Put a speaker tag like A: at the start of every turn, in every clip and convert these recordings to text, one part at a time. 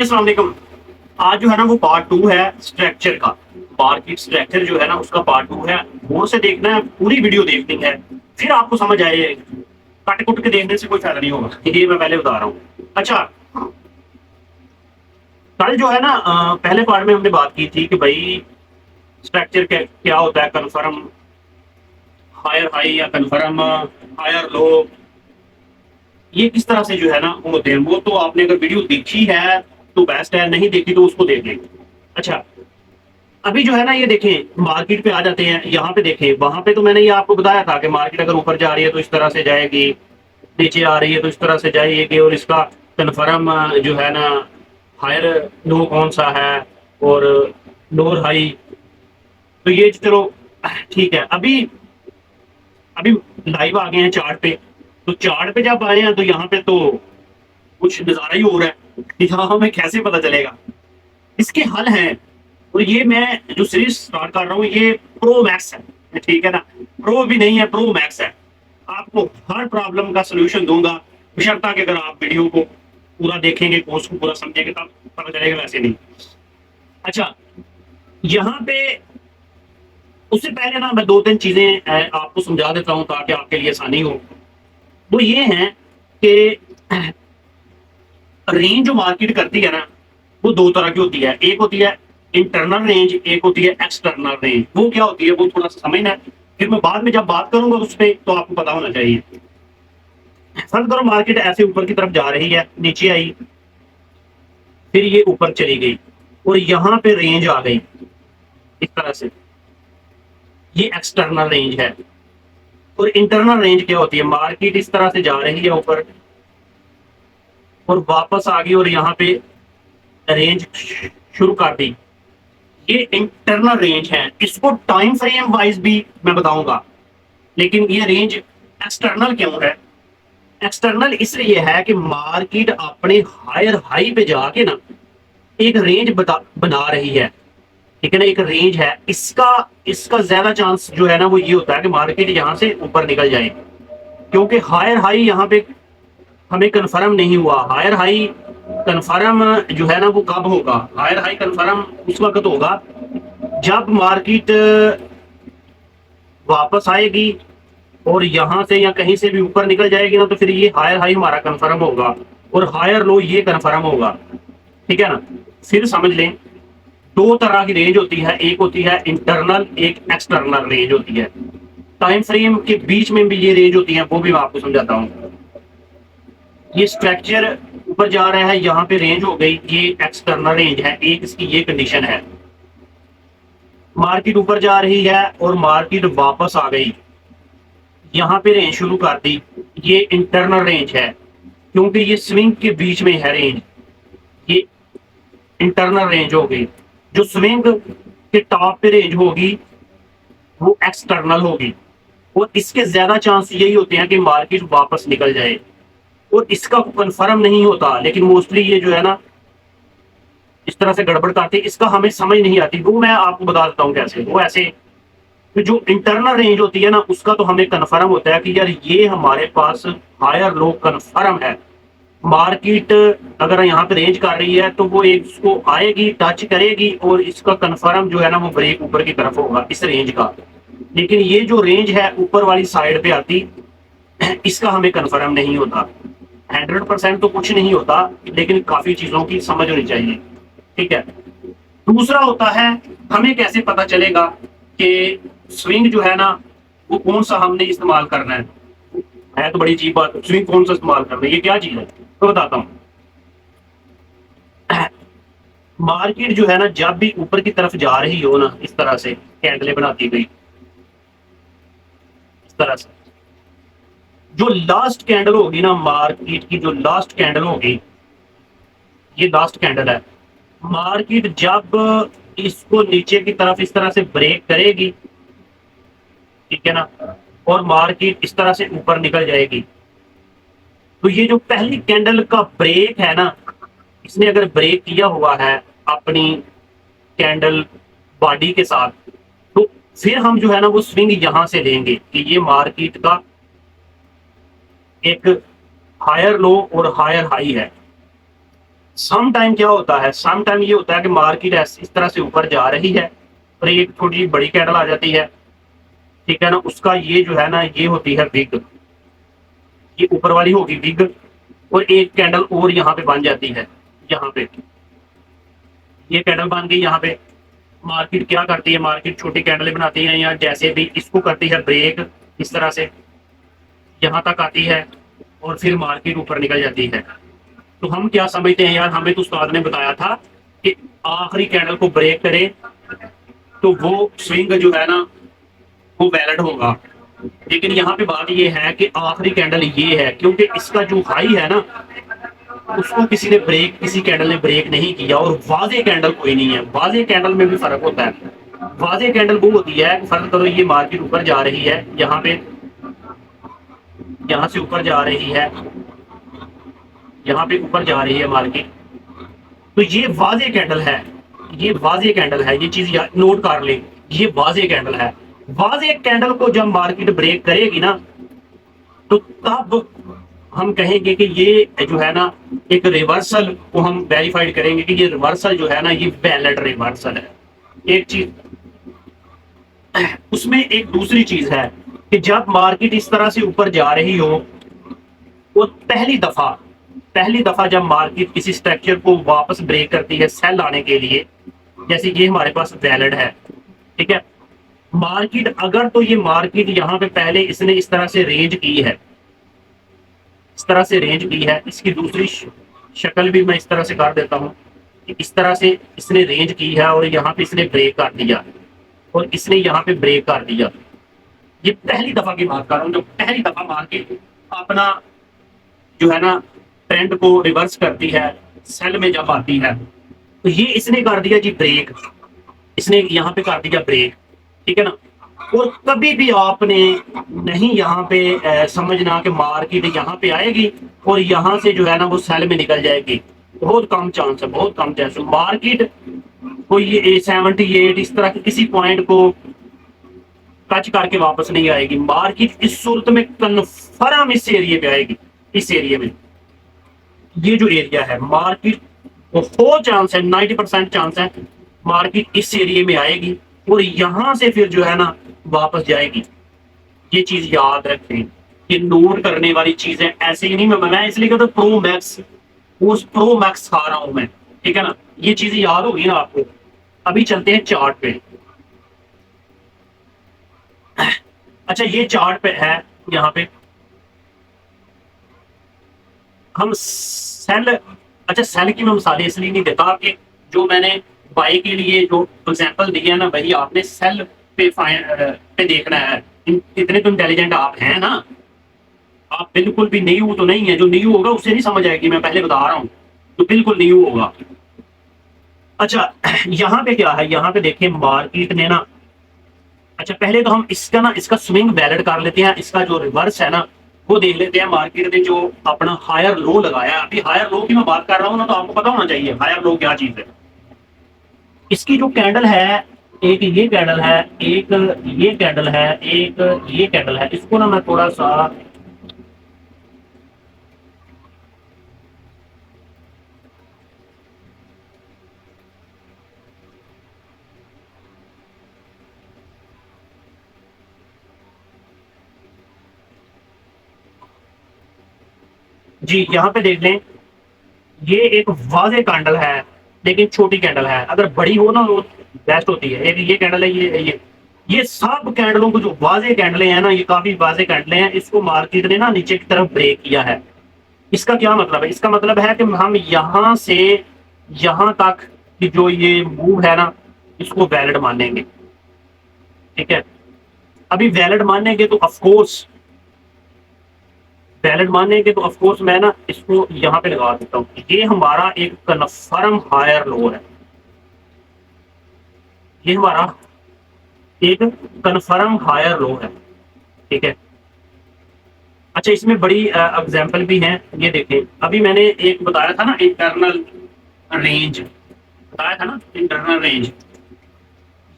A: अस्सलाम वालेकुम। आज जो है ना वो पार्ट 2 है स्ट्रक्चर का। मार्केट स्ट्रक्चर जो है ना उसका पार्ट 2 है। गौर से देखना है, पूरी वीडियो देखनी है, फिर आपको समझ आए। कट कुट के देखने से कोई फायदा नहीं होगा, ये मैं पहले बता रहा हूँ। अच्छा, कल जो है ना पहले पार्ट में हमने बात की थी कि भाई स्ट्रक्चर क्या होता है, कन्फर्म हायर हाई या कन्फर्म हायर लो, ये किस तरह से जो है ना वो होते हैं। वो तो आपने अगर वीडियो देखी है तो बेस्ट है, नहीं देखी तो उसको देख लें। अच्छा, अभी जो है ना ये देखें, मार्केट पे आ जाते हैं। यहाँ पे देखें, वहां पे तो मैंने ये आपको बताया था कि मार्केट अगर ऊपर जा रही है तो इस तरह से जाएगी, नीचे आ रही है तो इस तरह से जाएगी, और इसका कन्फर्म जो है ना हायर लो कौन सा है और लोअर हाई। तो ये चलो ठीक है। अभी अभी लाइव आ गए हैं चार्ट पे। तो चार्ट पे जब आए हैं तो यहाँ पे तो कुछ नजारा ही हो रहा है। यहाँ हमें कैसे पता चलेगा, इसके हल हैं। और ये मैं जो सीरीज स्टार्ट कर रहा हूँ ये प्रो मैक्स है, ठीक है ना। प्रो भी नहीं है, प्रो मैक्स है। आपको हर प्रॉब्लम का सोल्यूशन दूंगा, बशर्ता कि अगर आप वीडियो को पूरा देखेंगे, कोर्स को पूरा समझेंगे, तब पता चलेगा, वैसे नहीं। अच्छा, यहाँ पे उससे पहले ना मैं दो तीन चीजें आपको समझा देता हूँ ताकि आपके लिए आसानी हो। वो ये है कि रेंज जो मार्केट करती है ना वो दो तरह की होती है। एक होती है इंटरनल रेंज, एक होती है एक्सटर्नल रेंज। वो क्या होती है वो थोड़ा सा समझना है, फिर मैं बाद में जब बात करूंगा उस पर तो आपको पता होना चाहिए। फर्ज करो मार्केट ऐसे ऊपर की तरफ जा रही है, नीचे आई, फिर ये ऊपर चली गई और यहाँ पे रेंज आ गई इस तरह से, ये एक्सटर्नल रेंज है। और इंटरनल रेंज क्या होती है, मार्केट इस तरह से जा रही है ऊपर और वापस आ गई और यहाँ पे रेंज शुरू कर दी, ये इंटरनल रेंज है। इसको टाइम फ्रेम वाइज भी मैं बताऊंगा, लेकिन ये रेंज एक्सटर्नल क्यों है? एक्सटर्नल इसलिए है कि मार्केट अपने हायर हाई पे जाके ना एक रेंज बना रही है, ठीक है ना। एक रेंज है, इसका इसका ज्यादा चांस जो है ना वो ये होता है कि मार्केट यहाँ से ऊपर निकल जाए, क्योंकि हायर हाई यहाँ पे हमें कंफर्म नहीं हुआ। हायर हाई कंफर्म जो है ना वो कब होगा? हायर हाई कंफर्म उस वक्त होगा जब मार्केट वापस आएगी और यहाँ से या कहीं से भी ऊपर निकल जाएगी ना, तो फिर ये हायर हाई हमारा कंफर्म होगा और हायर लो ये कंफर्म होगा, ठीक है ना। फिर समझ लें, दो तरह की रेंज होती है, एक होती है इंटरनल, एक एक्सटर्नल रेंज होती है। टाइम फ्रेम के बीच में भी ये रेंज होती है, वो भी मैं आपको समझाता हूँ। ये स्ट्रक्चर ऊपर जा रहा है, यहाँ पे रेंज हो गई, ये एक्सटर्नल रेंज है। एक इसकी ये कंडीशन है, मार्केट ऊपर जा रही है और मार्केट वापस आ गई, यहाँ पे रेंज शुरू कर दी, ये इंटरनल रेंज है, क्योंकि ये स्विंग के बीच में है रेंज, ये इंटरनल रेंज हो गई। जो स्विंग के टॉप पे रेंज होगी वो एक्सटर्नल होगी, और इसके ज्यादा चांस यही होते हैं कि मार्केट वापस निकल जाए, और इसका कंफर्म नहीं होता। लेकिन मोस्टली ये जो है ना इस तरह से गड़बड़ करते, इसका हमें समझ नहीं आती। वो मैं आपको बता देता हूँ कैसे। वो ऐसे कि जो इंटरनल रेंज होती है ना उसका तो हमें कन्फर्म होता है कि यार ये हमारे पास हायर लो कन्फर्म है। मार्केट अगर यहाँ पे रेंज कर रही है तो वो एक इसको आएगी, टच करेगी, और इसका कन्फर्म जो है ना वो ब्रेक ऊपर की तरफ होगा इस रेंज का। लेकिन ये जो रेंज है ऊपर वाली साइड पे आती, इसका हमें कन्फर्म नहीं होता। 100% तो कुछ नहीं होता, लेकिन काफी चीजों की समझ होनी चाहिए, ठीक है। दूसरा होता है, हमें कैसे पता चलेगा कि स्विंग जो है ना वो कौन सा हमने इस्तेमाल करना है तो बड़ी अजीब बात, स्विंग कौन सा इस्तेमाल करना है, ये क्या चीज है तो बताता हूँ। मार्केट जो है ना जब भी ऊपर की तरफ जा रही हो ना, इस तरह से कैंडलें बनाती गई, इस तरह से जो लास्ट कैंडल होगी ना, मार्केट की जो लास्ट कैंडल होगी, ये लास्ट कैंडल है। मार्केट जब इसको नीचे की तरफ इस तरह से ब्रेक करेगी, ठीक है ना, और मार्केट इस तरह से ऊपर निकल जाएगी, तो ये जो पहली कैंडल का ब्रेक है ना, इसने अगर ब्रेक किया हुआ है अपनी कैंडल बॉडी के साथ, तो फिर हम जो है ना वो स्विंग यहां से लेंगे कि ये मार्केट का एक हायर लो और हायर हाई है। सम टाइम क्या होता है, सम टाइम ये होता है कि मार्केट इस तरह से ऊपर जा रही है और एक थोड़ी बड़ी कैंडल आ जाती है, ठीक है ना, उसका ये जो है ना ये होती है विग, ये ऊपर वाली होगी विग, और एक कैंडल और यहाँ पे बन जाती है, यहाँ पे ये कैंडल बन गई। यहाँ पे मार्केट क्या करती है, मार्केट छोटी कैंडलें बनाती है या जैसे भी इसको करती है ब्रेक, इस तरह से यहाँ तक आती है और फिर मार्केट ऊपर निकल जाती है। तो हम क्या समझते हैं यार, हमें तो उस्ताद ने बताया था कि आखिरी कैंडल को ब्रेक करे तो वो स्विंग जो है ना वो वैलिड होगा। लेकिन यहाँ पे बात ये है कि आखिरी कैंडल ये है, क्योंकि इसका जो हाई है ना उसको किसी ने ब्रेक, किसी कैंडल ने ब्रेक नहीं किया, और वाजे कैंडल कोई नहीं है। वाजे कैंडल में भी फर्क होता है। वाजे कैंडल वो होती है, फर्क करो, ये मार्केट ऊपर जा रही है, यहाँ पे यहाँ से ऊपर जा रही है, यहाँ पे ऊपर जा रही है मार्केट, तो ये वाजे कैंडल है, ये वाजे कैंडल है, ये चीज नोट कर ले, ये वाजे कैंडल है। वाजे कैंडल को जब मार्केट ब्रेक करेगी ना तो तब हम कहेंगे कि ये जो है ना एक रिवर्सल को हम वेरीफाइड करेंगे कि ये रिवर्सल जो है ना ये वैलिड रिवर्सल है। एक चीज, उसमें एक दूसरी चीज है कि जब मार्केट इस तरह से ऊपर जा रही हो, वो पहली दफा जब मार्केट किसी स्ट्रक्चर को वापस ब्रेक करती है सेल आने के लिए, जैसे ये हमारे पास वैलिड है, ठीक है, मार्केट अगर, तो ये मार्केट यहाँ पे पहले इसने इस तरह से रेंज की है, इस तरह से रेंज की है, इसकी दूसरी शक्ल भी मैं इस तरह से कर देता हूँ, इस तरह से इसने रेंज की है और यहाँ पे इसने ब्रेक कर दिया और इसने यहाँ पे ब्रेक कर दिया। ये पहली दफा की बात कर रहा हूँ, जो पहली दफा मार्केट अपना जो है ना ट्रेंड को रिवर्स करती है सेल में जब आती है, तो ये इसने कर दिया जी ब्रेक, इसने यहाँ पे कर दिया ब्रेक, ठीक है ना। और कभी भी आपने नहीं यहाँ पे समझना कि मार्केट यहाँ पे आएगी और यहाँ से जो है ना वो सेल में निकल जाएगी, बहुत कम चांस है, बहुत कम चांस है। मार्केट कोई ये 78 इस तरह के किसी पॉइंट को टच करके वापस नहीं आएगी। मार्केट इस सूरत में कन्फर्म इस एरिया पे आएगी, इस एरिया में, ये जो एरिया है मार्केट, बहुत चांस है, 90% चांस है मार्केट इस एरिया में आएगी और यहां से फिर जो है ना वापस जाएगी। ये चीज याद रखें, ये नोट करने वाली चीज है। ऐसे ही नहीं, मैं इसलिए कहता प्रो मैक्स, उस प्रो मैक्स खा रहा हूं मैं, ठीक है ना। ये चीज याद होगी ना आपको। अभी चलते हैं चार्ट पे। अच्छा, ये चार्ट पे है, यहाँ पे हम सेल, अच्छा सेल की मैं मिसालें इसलिए नहीं देता कि जो मैंने बाई के लिए जो एग्जांपल दिए है ना वही आपने सेल पे पे देखना है। इतने तो इंटेलिजेंट आप हैं ना, आप बिल्कुल भी न्यू तो नहीं है, जो न्यू होगा उससे नहीं समझ आएगी, मैं पहले बता रहा हूँ, तो बिल्कुल न्यू होगा। अच्छा, यहाँ पे क्या है, यहाँ पे देखिए मार्केट ने ना, अच्छा पहले तो हम इसका ना इसका स्विंग वैलिड कर लेते हैं, इसका जो रिवर्स है ना वो देख लेते हैं। मार्केट ने जो अपना हायर लो लगाया, अभी हायर लो की मैं बात कर रहा हूँ ना, तो आपको पता होना चाहिए हायर लो क्या चीज है। इसकी जो कैंडल है, एक ये कैंडल है, एक ये कैंडल है, एक ये कैंडल है, इसको ना मैं थोड़ा सा, जी यहाँ पे देख लें, ये एक वाजे कैंडल है लेकिन छोटी कैंडल है, अगर बड़ी हो ना वो बेस्ट होती है। एक ये कैंडल है, ये सब कैंडलों को जो वाजे कैंडलें हैं ना, ये काफी वाजे कैंडलें हैं, इसको मार्केट ने ना नीचे की तरफ ब्रेक किया है। इसका क्या मतलब है, इसका मतलब है कि हम यहां से यहां तक कि जो ये मूव है ना इसको वैलिड मानेंगे, ठीक है। अभी वैलिड मानेंगे तो ऑफकोर्स, वैलिड मानेंगे तो ऑफकोर्स मैं ना इसको यहाँ पे लगा देता हूँ, ये हमारा एक कन्फर्म हायर लो है, ये हमारा एक कन्फर्म हायर लो है, ठीक है। अच्छा, इसमें बड़ी एग्जांपल भी हैं, ये देखिए अभी मैंने एक बताया था ना इंटरनल रेंज, बताया था ना इंटरनल रेंज,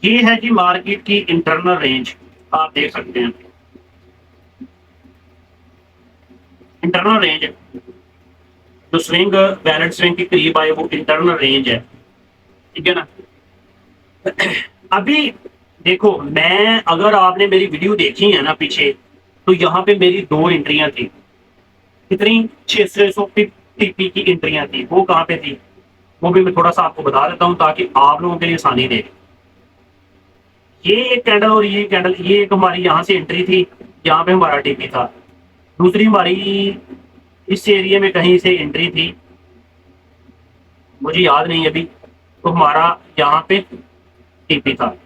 A: ये है जी मार्केट की इंटरनल रेंज, आप देख सकते हैं इंटरनल रेंज। जो स्विंग वैलिड स्विंग के करीब आए वो इंटरनल रेंज है, ठीक है ना। अभी देखो, मैं अगर आपने मेरी वीडियो देखी है ना पीछे, तो यहाँ पे मेरी 2 एंट्रियां थी। कितनी? 600 टीपी की एंट्रियां थी। वो कहाँ पे थी, वो भी मैं थोड़ा सा आपको बता देता हूँ ताकि आप लोगों के लिए आसानी रहे। ये एक कैंडल और ये कैंडल, ये एक हमारी यहाँ से एंट्री थी, यहाँ पे हमारा टीपी था। दूसरी हमारी इस एरिया में कहीं से एंट्री थी, मुझे याद नहीं अभी, तो हमारा यहाँ पे टीपी था।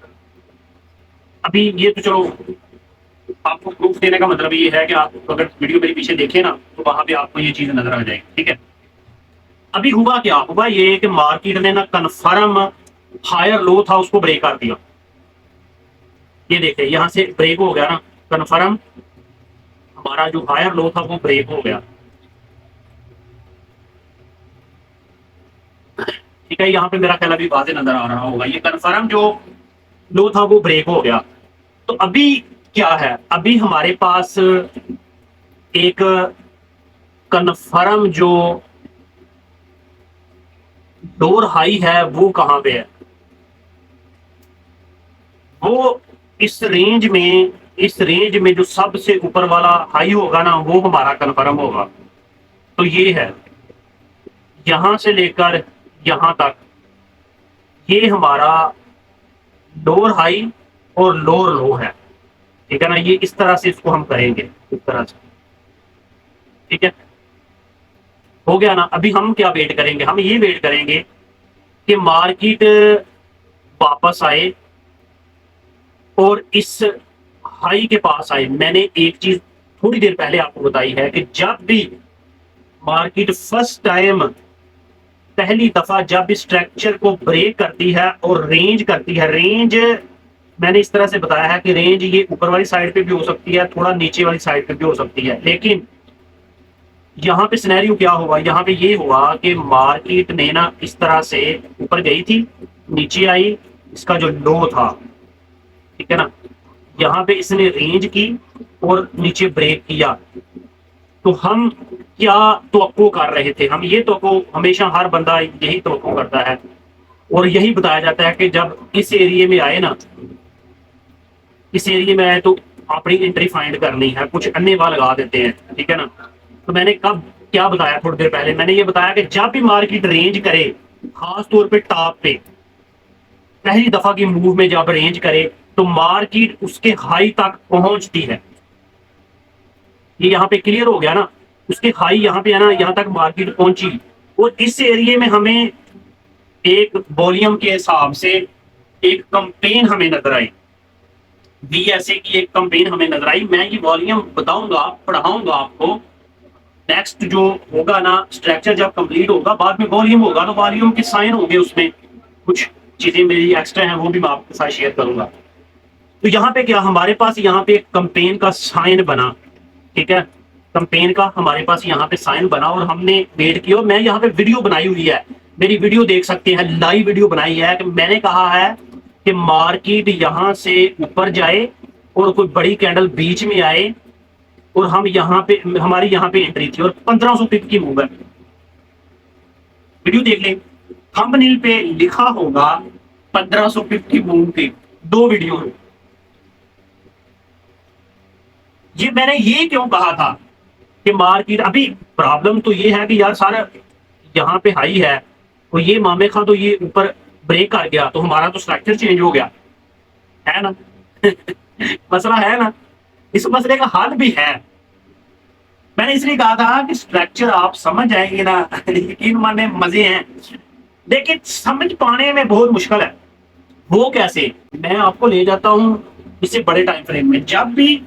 A: अभी ये तो चलो आपको प्रूफ देने का मतलब ये है कि आप अगर वीडियो मेरे पीछे देखें ना, तो वहां पे आपको ये चीज नजर आ जाएगी, ठीक है। अभी हुआ क्या, हुआ ये कि मार्केट ने ना कन्फर्म हायर लो था उसको ब्रेक कर दिया। ये देखे यहाँ से ब्रेक हो गया ना, कन्फर्म हमारा जो हायर लो था वो ब्रेक हो गया, ठीक है। यहाँ पे मेरा ख्याल अभी वाज़ेह नजर आ रहा होगा, ये कन्फर्म जो लो था वो ब्रेक हो गया। तो अभी क्या है, अभी हमारे पास एक कन्फर्म जो डोर हाई है वो कहां पे है, वो इस रेंज में, इस रेंज में जो सबसे ऊपर वाला हाई होगा ना वो हमारा कन्फर्म होगा। तो ये है, यहां से लेकर यहां तक ये हमारा लोअर हाई और लोअर लो है, ठीक है ना। ये इस तरह से इसको हम करेंगे, इस तरह से, ठीक है। हो गया ना। अभी हम क्या वेट करेंगे, हम ये वेट करेंगे कि मार्केट वापस आए और इस हाई के पास आए। मैंने एक चीज थोड़ी देर पहले आपको बताई है कि जब भी मार्केट फर्स्ट टाइम, पहली दफा जब इस स्ट्रक्चर को ब्रेक करती है और रेंज करती है, रेंज मैंने इस तरह से बताया है कि रेंज ये ऊपर वाली साइड पे भी हो सकती है, थोड़ा नीचे वाली साइड पे भी हो सकती है, लेकिन यहाँ पे सिनेरियो क्या हुआ, यहाँ पे ये हुआ कि मार्केट ने ना इस तरह से ऊपर गई थी, नीचे आई, इसका जो लो था, ठीक है ना, यहाँ पे इसने रेंज की और नीचे ब्रेक किया। तो हम क्या तवक्को कर रहे थे, हम ये तवक्को, हमेशा हर बंदा यही तवक्को करता है और यही बताया जाता है कि जब इस एरिया में आए ना, इस एरिया में आए तो अपनी एंट्री फाइंड करनी है, कुछ अन्य वाह लगा देते हैं, ठीक है ना। तो मैंने कब क्या बताया, थोड़ी देर पहले मैंने ये बताया कि जब भी मार्केट रेंज करे, खास तौर पे टॉप पे पहली दफा की मूव में जब रेंज करे, तो मार्केट उसके हाई तक पहुंचती है। ये यहाँ पे क्लियर हो गया ना, उसके हाई यहाँ पे है ना, यहाँ तक मार्केट पहुंची और इस एरिया में हमें एक वॉल्यूम के हिसाब से एक कंपेन हमें नजर आई, बीएसए की एक कंपेन हमें नजर आई। मैं ये वॉल्यूम बताऊंगा, पढ़ाऊंगा आपको। नेक्स्ट जो होगा ना, स्ट्रक्चर जब कंप्लीट होगा, बाद में वॉल्यूम होगा, तो वॉल्यूम के साइन होंगे, उसमें कुछ चीजें मेरी एक्स्ट्रा हैं वो भी मैं आपके साथ शेयर करूंगा। तो यहाँ पे क्या, हमारे पास यहाँ पे एक कंपेन का साइन बना, ठीक है, कंपेन का हमारे पास यहाँ पे साइन बना और हमने वेट किया। मैं यहाँ पे वीडियो बनाई हुई है, मेरी वीडियो देख सकते हैं, लाइव वीडियो बनाई है कि मैंने कहा है कि मार्केट यहाँ से ऊपर जाए और कोई बड़ी कैंडल बीच में आए और हम यहाँ पे, हमारी यहाँ पे एंट्री थी और 1500 पिप की मूव है। वीडियो देख लें, थंबनेल पे लिखा होगा 1500 पिप की मूव की 2 वीडियो है। ये मैंने ये क्यों कहा था कि मार्केट, अभी प्रॉब्लम तो ये है कि यार सारा यहाँ पे हाई है और ये मामे खा तो ये ऊपर ब्रेक कर गया, तो हमारा तो स्ट्रक्चर चेंज हो गया है ना। मसला है ना, इस मसले का हल भी है। मैंने इसलिए कहा था कि स्ट्रक्चर आप समझ जाएंगे ना, यकीन माने मजे हैं, लेकिन समझ पाने में बहुत मुश्किल है। वो कैसे, मैं आपको ले जाता हूं इससे बड़े टाइम फ्रेम में। जब भी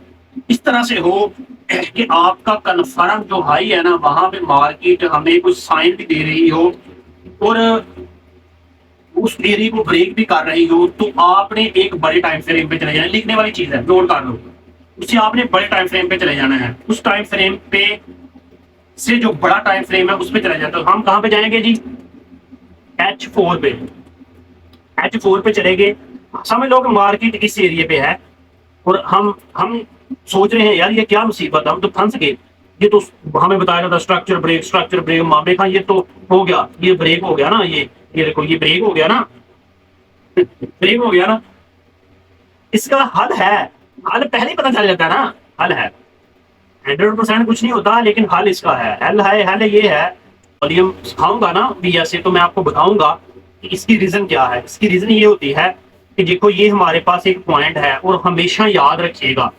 A: इस तरह से हो कि आपका कन्फर्म जो हाई है ना, वहां पे मार्केट हमें कुछ साइन भी दे रही हो और उस एरिया को ब्रेक भी कर रही हो, तो आपने एक बड़े टाइम फ्रेम पे चले जाना। लिखने वाली चीज है, नोट कर लो, उसे आपने बड़े टाइम फ्रेम पे चले जाना है। उस टाइम फ्रेम पे से जो बड़ा टाइम फ्रेम है उस पे चले जाते हो। हम कहां पे जाएंगे जी, H4 पे, H4 पे चलेंगे। समझ लो कि मार्केट इस एरिया पे है और हम सोच रहे हैं यार ये क्या मुसीबत है, हम तो फंस गए। ये तो हमें बताया जाता स्ट्रक्चर ब्रेक मामे का, ये तो हो गया, ये ब्रेक हो गया ना, ये देखो ये ब्रेक हो गया ना, ब्रेक हो गया ना। इसका हल है, हल पहले ही पता चल जाता है ना, हल है। 100% कुछ नहीं होता, लेकिन हल इसका है, हल ये है। वॉल्यूम सिखाऊंगा ना बीएसए, तो मैं आपको बताऊंगा कि इसकी रीजन क्या है। इसकी रीजन ये होती है कि देखो ये हमारे पास एक पॉइंट है, और हमेशा याद रखिएगा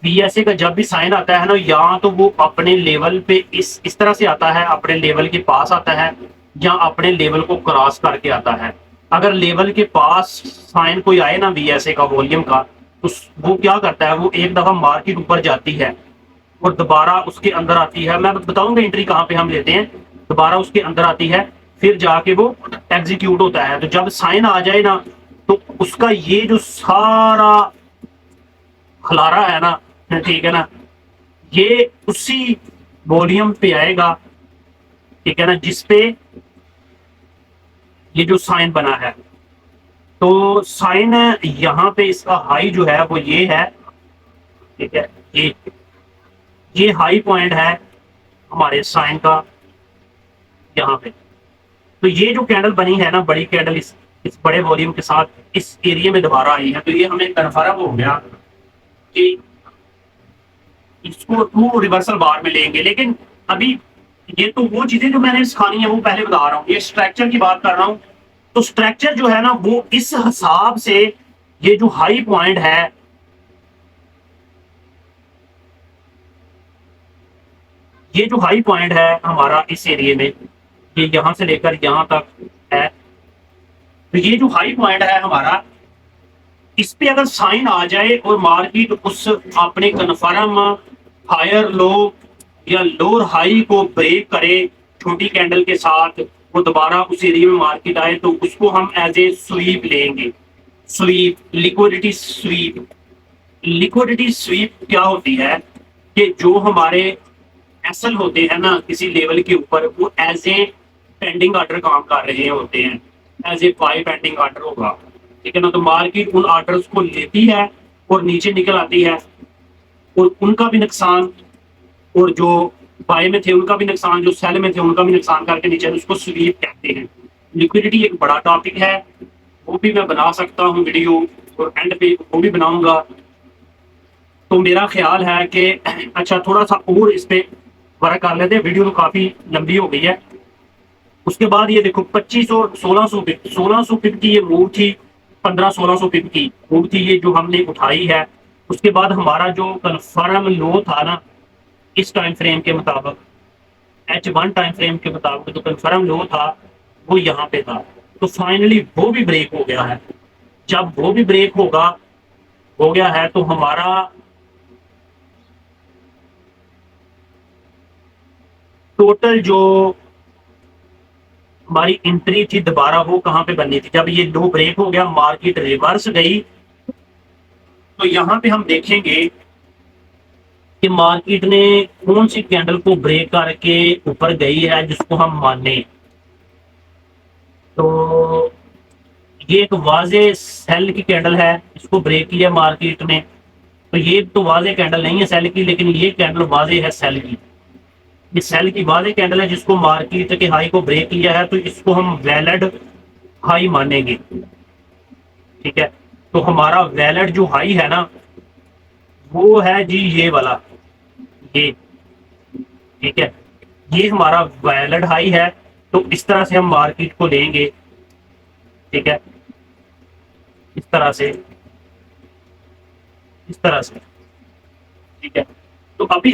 A: बीएसए का जब भी साइन आता है ना, या तो वो अपने लेवल पे इस तरह से आता है, अपने लेवल के पास आता है, या अपने लेवल को क्रॉस करके आता है। अगर लेवल के पास साइन कोई आए ना बीएसए का वॉल्यूम का, तो वो क्या करता है, वो एक दफा मार्केट ऊपर जाती है और दोबारा उसके अंदर आती है। मैं बताऊंगा एंट्री कहाँ पे हम लेते हैं। दोबारा उसके अंदर आती है, फिर जाके वो एग्जीक्यूट होता है। तो जब साइन आ जाए ना, तो उसका ये जो सारा खलारा है ना, ठीक है ना, ये उसी वॉल्यूम पे आएगा, ठीक है ना, जिसपे ये जो साइन बना है। तो साइन यहाँ पे इसका हाई जो है वो ये है, ठीक है, ये हाई पॉइंट है हमारे साइन का यहाँ पे। तो ये जो कैंडल बनी है ना, बड़ी कैंडल इस बड़े वॉल्यूम के साथ इस एरिया में दोबारा आई है, तो ये हमें कन्फर्म हो गया कि इसको टू रिवर्सल बार में लेंगे। लेकिन अभी ये तो वो चीजें जो मैंने सिखानी है वो पहले बता रहा हूँ, ये स्ट्रक्चर की बात कर रहा हूँ। तो स्ट्रक्चर जो है ना, वो इस हिसाब से ये जो हाई पॉइंट है, ये जो हाई पॉइंट है हमारा इस एरिया में, ये यहां से लेकर यहां तक है। तो ये जो हाई पॉइंट है हमारा, इस पे अगर साइन आ जाए और मार्केट उस अपने कन्फर्म हायर लो या लोअर हाई को ब्रेक करे छोटी कैंडल के साथ, वो दोबारा उस एरिया में मार्केट आए, तो उसको हम एज ए स्वीप लेंगे। Sweep, liquidity sweep. Liquidity sweep क्या होती है कि जो हमारे एसएल होते हैं ना किसी लेवल के ऊपर, वो एज ए पेंडिंग ऑर्डर काम कर रहे होते हैं, as a buy pending order होगा, ठीक है ना। तो मार्केट उन ऑर्डर्स को लेती है और नीचे निकल आती है, और उनका भी नुकसान, और जो बाय में थे उनका भी नुकसान, जो सेल में थे उनका भी नुकसान करके नीचे, उसको स्वीप कहते हैं। लिक्विडिटी एक बड़ा टॉपिक है, वो भी मैं बना सकता हूँ वीडियो, और एंड पे वो भी बनाऊंगा। तो मेरा ख्याल है कि अच्छा थोड़ा सा और इस पे वर्क कर लेते हैं, वीडियो तो काफी लंबी हो गई है। उसके बाद ये देखो 2500 1600 पिप की ये मूव थी, 1500 1600 पिप की मूव थी ये जो हमने उठाई है। उसके बाद हमारा जो कन्फर्म लो था ना, इस टाइम फ्रेम के मुताबिक, H1 टाइम फ्रेम के मुताबिक जो कन्फर्म लो था वो यहाँ पे था। तो फाइनली वो भी ब्रेक हो गया है। जब वो भी ब्रेक हो गया है, तो हमारा टोटल जो हमारी एंट्री थी दोबारा, वो कहां पे बननी थी, जब ये लो ब्रेक हो गया, मार्केट रिवर्स गई, तो यहां पे हम देखेंगे कि मार्केट ने कौन सी कैंडल को ब्रेक करके ऊपर गई है जिसको हम माने। तो ये एक वाजे सेल की कैंडल है, इसको ब्रेक किया मार्केट ने। तो ये तो वाजे कैंडल नहीं है सेल की, लेकिन ये कैंडल वाजे है सेल की। ये सेल की वाजे कैंडल है जिसको मार्केट के हाई को ब्रेक किया है, तो इसको हम वैलिड हाई मानेंगे, ठीक है। तो हमारा वैलिड जो हाई है ना, वो है जी ये वाला, ये, ठीक है, ये हमारा वैलिड हाई है। तो इस तरह से हम मार्केट को लेंगे, ठीक है, इस तरह से, इस तरह से, ठीक है। तो अभी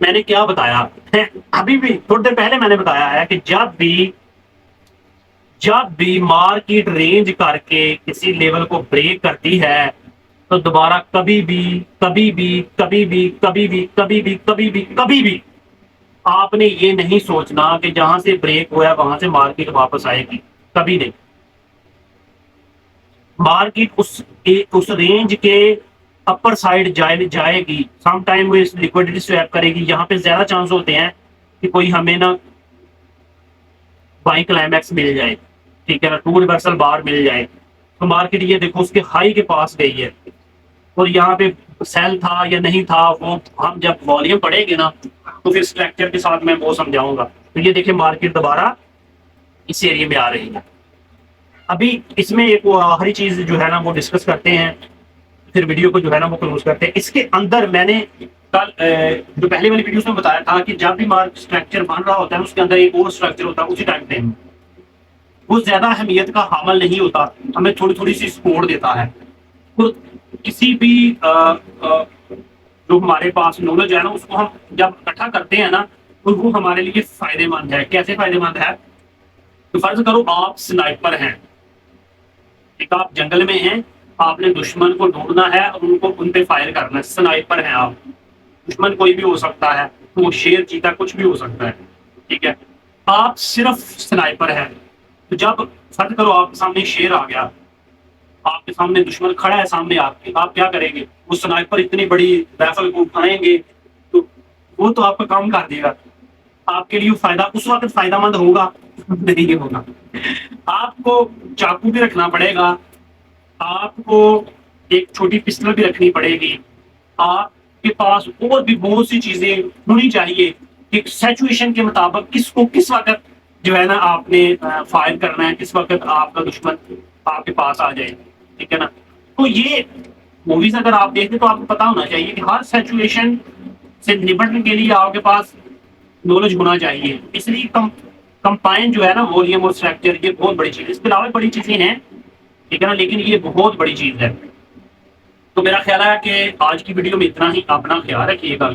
A: मैंने क्या बताया है, अभी भी थोड़ी देर पहले मैंने बताया है कि जब भी मार्केट रेंज करके किसी लेवल को ब्रेक करती है, तो दोबारा कभी भी कभी भी कभी भी कभी भी कभी भी कभी भी कभी भी आपने ये नहीं सोचना कि जहां से ब्रेक हुआ है वहां से मार्केट वापस आएगी, कभी नहीं। मार्केट उस रेंज के अपर साइड जाएगी, सम टाइम वो लिक्विडिटी स्वैप करेगी। यहाँ पे ज्यादा चांस होते हैं कि कोई हमें ना बाई क्लाइमैक्स मिल जाए, ठीक है ना, टू रिवर्सल बार मिल जाए। तो मार्केट ये देखो उसके हाई के पास गई है, और यहाँ पे सेल था या नहीं था, वो हम जब वॉल्यूम पढ़ेंगे ना तो फिर स्ट्रक्चर के साथ मैं वो समझाऊंगा। तो ये देखिए मार्केट दोबारा इस एरिया में आ रही है। अभी इसमें एक वो आखिरी चीज जो है ना वो डिस्कस करते हैं, फिर वीडियो को जो है ना वो क्लोज करते हैं। इसके अंदर मैंने कल जो पहले वाली वीडियो में बताया था कि जब भी मार्क स्ट्रक्चर बन रहा होता है उसके अंदर एक और स्ट्रक्चर होता है उसी टाइम पे, वो ज्यादा अहमियत का हामल नहीं होता, हमें थोड़ी थोड़ी सी सपोर्ट देता है। तो किसी भी जो हमारे पास नॉलेज है ना उसको हम जब इकट्ठा करते हैं ना तो वो हमारे लिए फायदेमंद है। कैसे फायदेमंद है? तो फर्ज करो आप स्नाइपर हैं, एक आप जंगल में हैं, आपने दुश्मन को ढूंढना है और उनको उन पे फायर करना है। स्नाइपर हैं आप, दुश्मन कोई भी हो सकता है, तो वो शेर चीता कुछ भी हो सकता है, ठीक है। आप सिर्फ स्नाइपर हैं, तो जब फर्ज करो आपके सामने शेर आ गया, आपके सामने दुश्मन खड़ा है सामने आपके, आप क्या करेंगे? वो स्नाइपर इतनी बड़ी राइफल को उठाएंगे तो वो तो आपका काम कर देगा। आपके लिए फायदा उस वक्त फायदेमंद होगा नहीं होगा। आपको चाकू भी रखना पड़ेगा, आपको एक छोटी पिस्टल भी रखनी पड़ेगी, आपके पास और भी बहुत सी चीजें होनी चाहिए कि सिचुएशन के मुताबिक किसको किस वक्त जो है ना आपने फायर करना है, किस वक्त आपका दुश्मन आपके पास आ जाए, ठीक है ना। तो ये मूवीज अगर आप देखते तो आपको पता होना चाहिए कि हर सिचुएशन से निपटने के लिए आपके पास नॉलेज होना चाहिए। इसलिए कंपाइन जो है ना वॉल्यूम और स्ट्रक्चर, ये बहुत बड़ी चीज है। इसके अलावा बड़ी चीजें हैं, ठीक है ना, लेकिन ये बहुत बड़ी चीज है। तो मेरा ख्याल है कि आज की वीडियो में इतना ही। अपना ख्याल रखिएगा।